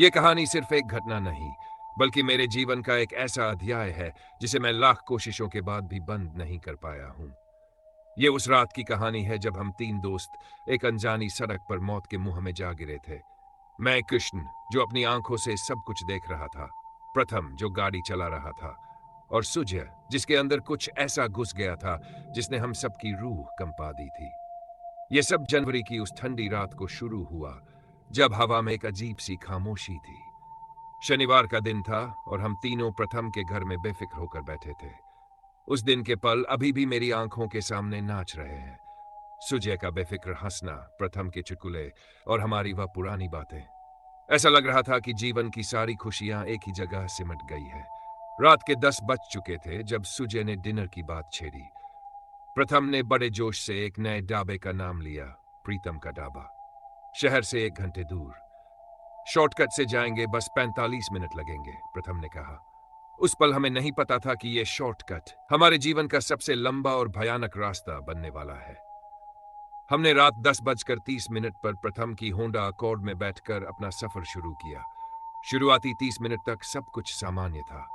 ये कहानी सिर्फ एक घटना नहीं, बल्कि मेरे जीवन का एक ऐसा अध्याय है जिसे मैं लाख कोशिशों के बाद भी बंद नहीं कर पाया हूं। ये उस रात की कहानी है जब हम तीन दोस्त एक अनजानी सड़क पर मौत के मुंह में जा गिरे थे। मैं कृष्ण, जो अपनी आंखों से सब कुछ देख रहा था, प्रथम, जो गाड़ी चला रहा था, और सुजय, जिसके अंदर कुछ ऐसा घुस गया था जिसने हम सबकी रूह कंपा दी थी। ये सब जनवरी की उस ठंडी रात को शुरू हुआ जब हवा में एक अजीब सी खामोशी थी। शनिवार का दिन था और हम तीनों प्रथम के घर में बेफिक्र होकर बैठे थे। उस दिन के पल अभी भी मेरी आंखों के सामने नाच रहे हैं। सुजय का बेफिक्र हंसना, प्रथम के चुटकुले और हमारी वह पुरानी बातें। ऐसा लग रहा था कि जीवन की सारी खुशियां एक ही जगह सिमट गई है। रात के 10 बज चुके थे जब सुजय ने डिनर की बात छेड़ी। प्रथम ने बड़े जोश से एक नए ढाबे का नाम लिया, प्रीतम का ढाबा। शहर से 1 घंटे दूर। शॉर्टकट से जाएंगे, बस 45 मिनट लगेंगे, प्रथम ने कहा। उस पल हमें नहीं पता था कि यह शॉर्टकट हमारे जीवन का सबसे लंबा और भयानक रास्ता बनने वाला है। हमने रात 10:30 पर प्रथम की होंडा अकॉर्ड में बैठकर अपना सफर शुरू किया। शुरुआती 30 मिनट तक सब कुछ सामान्य था।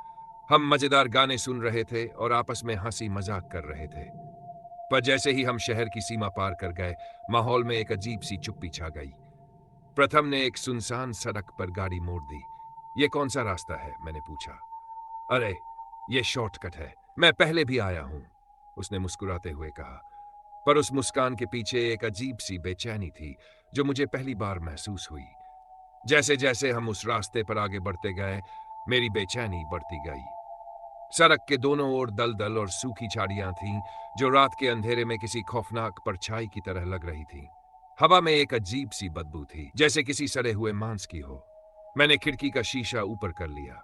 हम मजेदार गाने सुन रहे थे और आपस में हंसी मजाक कर रहे थे। पर जैसे ही हम शहर की सीमा पार कर गए, माहौल में एक अजीब सी चुप्पी छा गई। प्रथम ने एक सुनसान सड़क पर गाड़ी मोड़ दी। ये कौन सा रास्ता है, मैंने पूछा। अरे, ये शॉर्टकट है, मैं पहले भी आया हूं, उसने मुस्कुराते हुए कहा। पर उस मुस्कान के पीछे एक अजीब सी बेचैनी थी जो मुझे पहली बार महसूस हुई। जैसे जैसे हम उस रास्ते पर आगे बढ़ते गए, मेरी बेचैनी बढ़ती गई। सड़क के दोनों ओर दलदल और सूखी झाड़ियां थीं जो रात के अंधेरे में किसी खौफनाक परछाई की तरह लग रही थीं। हवा में एक अजीब सी बदबू थी, जैसे किसी सड़े हुए मांस की हो। मैंने खिड़की का शीशा ऊपर कर लिया।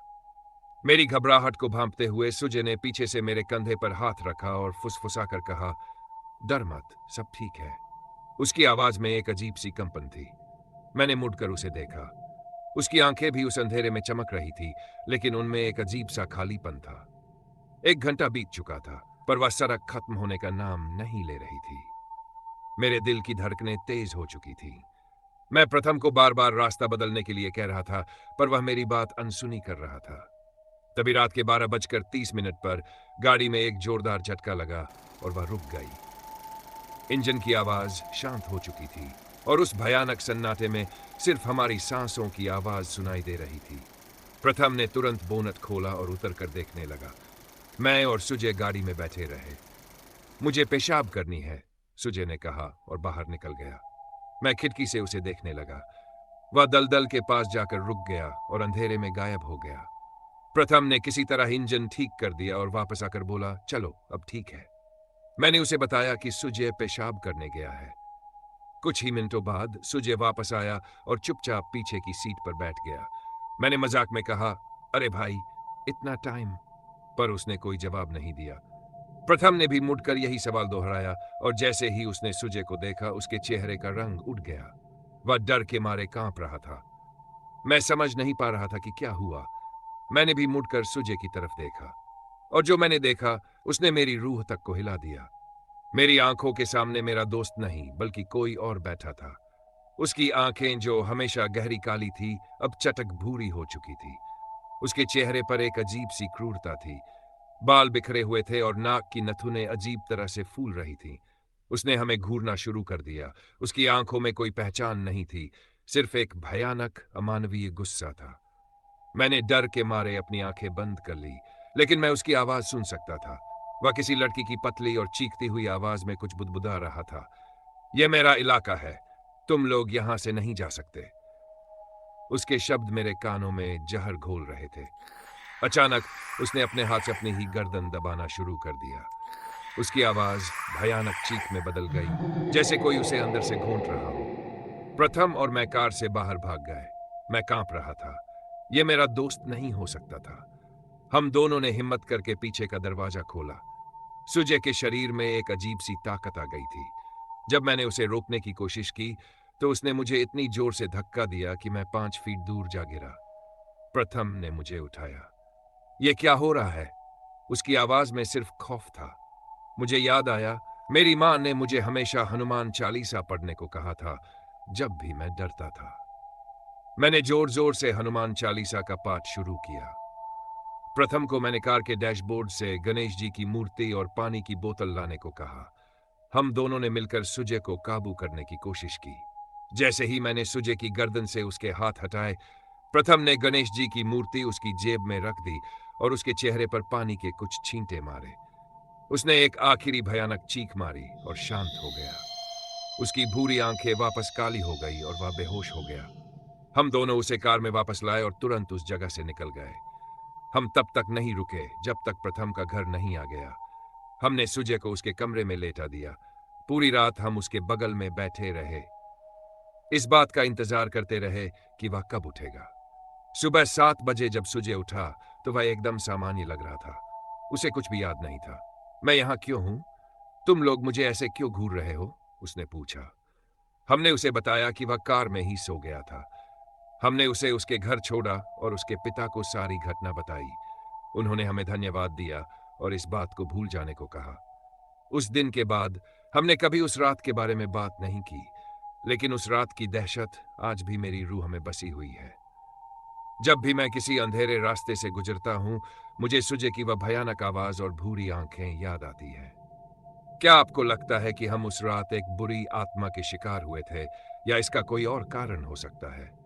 मेरी घबराहट को भांपते हुए सुजय ने पीछे से मेरे कंधे पर हाथ रखा और फुसफुसा कर कहा, डर मत, सब ठीक है। उसकी आवाज में एक अजीब सी कंपन थी। मैंने मुड़कर उसे देखा। उसकी आंखें भी उस अंधेरे में चमक रही थी, लेकिन उनमें एक अजीब सा खालीपन था। 1 घंटा बीत चुका था, पर वह सड़क खत्म होने का नाम नहीं ले रही थी। मेरे दिल की धड़कनें तेज हो चुकी थी। मैं प्रथम को बार बार रास्ता बदलने के लिए कह रहा था, पर वह मेरी बात अनसुनी कर रहा था। तभी रात के 12:30 पर गाड़ी में एक जोरदार झटका लगा और वह रुक गई। इंजन की आवाज शांत हो चुकी थी और उस भयानक सन्नाटे में सिर्फ हमारी सांसों की आवाज सुनाई दे रही थी। प्रथम ने तुरंत बोनट खोला और उतर कर देखने लगा। मैं और सुजय गाड़ी में बैठे रहे। मुझे पेशाब करनी है, सुजय ने कहा और बाहर निकल गया। मैं खिड़की से उसे देखने लगा। वह दलदल के पास जाकर रुक गया और अंधेरे में गायब हो गया। प्रथम ने किसी तरह इंजन ठीक कर दिया और वापस आकर बोला, चलो अब ठीक है। मैंने उसे बताया कि सुजय पेशाब करने गया है। कुछ ही मिनटों बाद सुजय वापस आया और चुपचाप पीछे की सीट पर बैठ गया। मैंने मजाक में कहा, अरे भाई, इतना टाइम? पर उसने कोई जवाब नहीं दिया। प्रथम ने भी मुड़कर यही सवाल दोहराया और जैसे ही उसने सुजय को देखा, उसके चेहरे का रंग उड़ गया। वह डर के मारे कांप रहा था। मैं समझ नहीं पा रहा था कि क्या हुआ। मैंने भी मुड़कर सुजय की तरफ देखा और जो मैंने देखा उसने मेरी रूह तक को हिला दिया। मेरी आंखों के सामने मेरा दोस्त नहीं बल्कि कोई और बैठा था। उसकी आंखें, जो हमेशा गहरी काली थी, अब चटक भूरी हो चुकी थी। उसके चेहरे पर एक अजीब सी क्रूरता थी। बाल बिखरे हुए थे और नाक की नथुनें अजीब तरह से फूल रही थीं। उसने हमें घूरना शुरू कर दिया। उसकी आंखों में कोई पहचान नहीं थी, सिर्फ एक भयानक अमानवीय गुस्सा था। मैंने डर के मारे अपनी आंखें बंद कर ली, लेकिन मैं उसकी आवाज सुन सकता था। वह किसी लड़की की पतली और चीखती हुई आवाज में कुछ बुदबुदा रहा था। यह मेरा इलाका है, तुम लोग यहां से नहीं जा सकते। उसके शब्द मेरे कानों में जहर घोल रहे थे। अचानक उसने अपने हाथ से अपनी ही गर्दन दबाना शुरू कर दिया। उसकी आवाज भयानक चीख में बदल गई, जैसे कोई उसे अंदर से घोंट रहा हो। प्रथम और मैं कार से बाहर भाग गए। मैं कांप रहा था। यह मेरा दोस्त नहीं हो सकता था। हम दोनों ने हिम्मत करके पीछे का दरवाजा खोला। सुजय के शरीर में एक अजीब सी ताकत आ गई थी। जब मैंने उसे रोकने की कोशिश की तो उसने मुझे इतनी जोर से धक्का दिया कि मैं 5 फीट दूर जा गिरा। प्रथम ने मुझे उठाया। यह क्या हो रहा है? उसकी आवाज में सिर्फ खौफ था। मुझे याद आया, मेरी मां ने मुझे हमेशा हनुमान चालीसा पढ़ने को कहा था जब भी मैं डरता था। मैंने जोर जोर से हनुमान चालीसा का पाठ शुरू किया। प्रथम को मैंने कार के डैशबोर्ड से गणेश जी की मूर्ति और पानी की बोतल लाने को कहा। हम दोनों ने मिलकर सुजय को काबू करने की कोशिश की। जैसे ही मैंने सुजय की गर्दन से उसके हाथ हटाए, प्रथम ने गणेश जी की मूर्ति उसकी जेब में रख दी और उसके चेहरे पर पानी के कुछ छींटे मारे। उसने एक आखिरी भयानक चीख मारी और शांत हो गया। उसकी भूरी आंखें वापस काली हो गई और वह बेहोश हो गया। हम दोनों उसे कार में वापस लाए और तुरंत उस जगह से निकल गए। हम तब तक नहीं रुके जब तक प्रथम का घर नहीं आ गया। हमने सुजय को उसके कमरे में लेटा दिया। पूरी रात हम उसके बगल में बैठे रहे, इस बात का इंतजार करते रहे कि वह कब उठेगा। सुबह 7 बजे जब सुजय उठा तो वह एकदम सामान्य लग रहा था। उसे कुछ भी याद नहीं था। मैं यहाँ क्यों हूं? तुम लोग मुझे ऐसे क्यों घूर रहे हो? उसने पूछा। हमने उसे बताया कि वह कार में ही सो गया था। हमने उसे उसके घर छोड़ा और उसके पिता को सारी घटना बताई। उन्होंने हमें धन्यवाद दिया और इस बात को भूल जाने को कहा। उस दिन के बाद हमने कभी उस रात के बारे में बात नहीं की, लेकिन उस रात की दहशत आज भी मेरी रूह में बसी हुई है। जब भी मैं किसी अंधेरे रास्ते से गुजरता हूं, मुझे सुजय की वह भयानक आवाज और भूरी आंखें याद आती है। क्या आपको लगता है कि हम उस रात एक बुरी आत्मा के शिकार हुए थे, या इसका कोई और कारण हो सकता है?